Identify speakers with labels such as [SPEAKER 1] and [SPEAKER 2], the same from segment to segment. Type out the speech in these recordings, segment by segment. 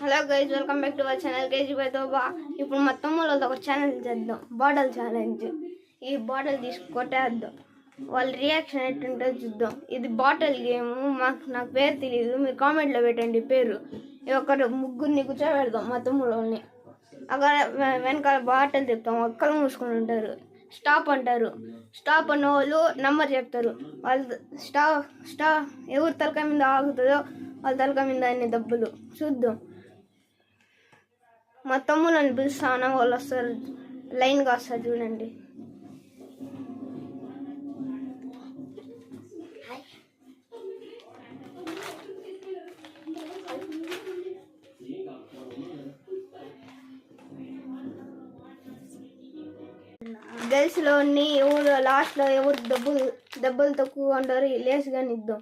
[SPEAKER 1] Hello guys, welcome back to our channel కేజీబైతో ఇప్పుడు మా తమ్ముళ్ళతో ఒక ఛాలెంజ్ చేద్దాం, బాటిల్ ఛాలెంజ్. ఈ బాటిల్ తీసి కొట్టేద్దాం, వాళ్ళ రియాక్షన్ ఎట్టుంటో చూద్దాం. ఇది బాటిల్ గేమ్. నాకు పేరు తెలియదు, మీరు కామెంట్లో పెట్టండి పేరు. ఒకరు ముగ్గురిని కూర్చోబెడదాం మా తమ్ముళ్ళని. అక్కడ వెనకాల బాటిల్ చెప్తాం, ఒక్కరు మూసుకొని ఉంటారు. స్టాప్ అంటారు. స్టాప్ అన్న వాళ్ళు నెంబర్ చెప్తారు. వాళ్ళు ఎవరు తలకాయ మీద ఆగుతుందో వాళ్ళ తలకాయ మీద అన్ని దెబ్బలు. చూద్దాం. మా తమ్ముళ్ళని పిలుస్తాను, వాళ్ళు వస్తారు, లైన్గా వస్తారు. చూడండి. గర్ల్స్లో ఎవరు లాస్ట్లో ఎవరు దెబ్బలు తక్కువ ఉంటారు లేసుగా ఇద్దాం.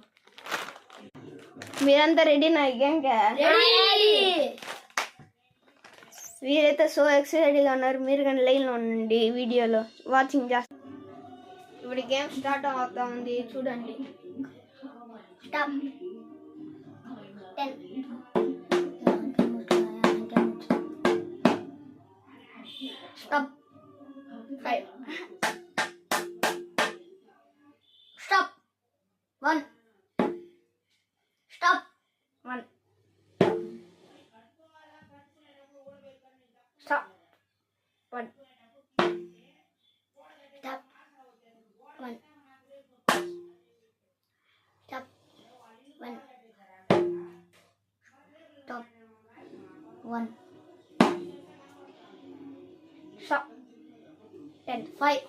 [SPEAKER 1] మీరంతా రెడీనా ఈ గేమ్కి? వీరైతే సో ఎక్సైటెడ్గా ఉన్నారు. మీరు కానీ లైన్లో ఉండండి, వీడియోలో వాచింగ్ చేస్తారు. ఇప్పుడు గేమ్ స్టార్ట్ అవుతా ఉంది, చూడండి. Stop. 5. Stop. 1. Stop. 1. Stop. 1. Stop. 1. Stop. 1. Stop. 1. Stop. 10. 5.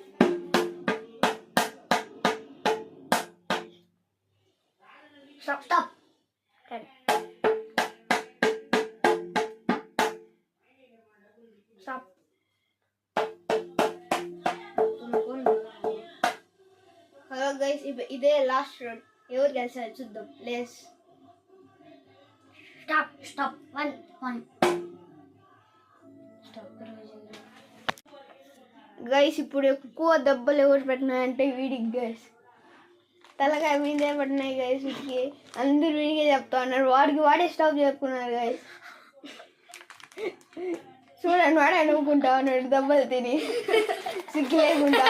[SPEAKER 1] Stop. Stop. 10. Stop. Hello guys, ఇదే లాస్ట్ రౌండ్. ఎవరు గెలిచారు చూద్దాం. లేస్. స్టాప్. స్టాప్. 1. 1. స్టాప్. గైస్, ఇప్పుడు ఎక్కువ దెబ్బలు ఎవరు పెట్టినాయంటే వీడికి గైస్. తలకాయ మీదే పడినాయి గైస్. వీడికి అందరూ వీడికే చెప్తా ఉన్నారు. వాడే స్టాప్ చెప్పుకున్నారు గైస్. చూడండి, వాడే అనుకుంటా ఉన్నాడు దెబ్బలు తిని సిగ్గు లేకుండా.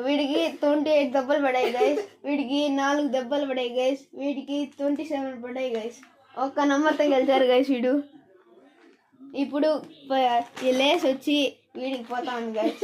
[SPEAKER 1] వీడికి 28 దెబ్బలు పడాయి గైస్. వీడికి 4 దెబ్బలు పడాయి గైస్. వీడికి 27 పడాయి గైస్. ఒక్క నంబర్తో గెలిచారు గైస్ వీడు. ఇప్పుడు ఈ లేస్ వచ్చి వీడికి పోతా ఉంది గైస్.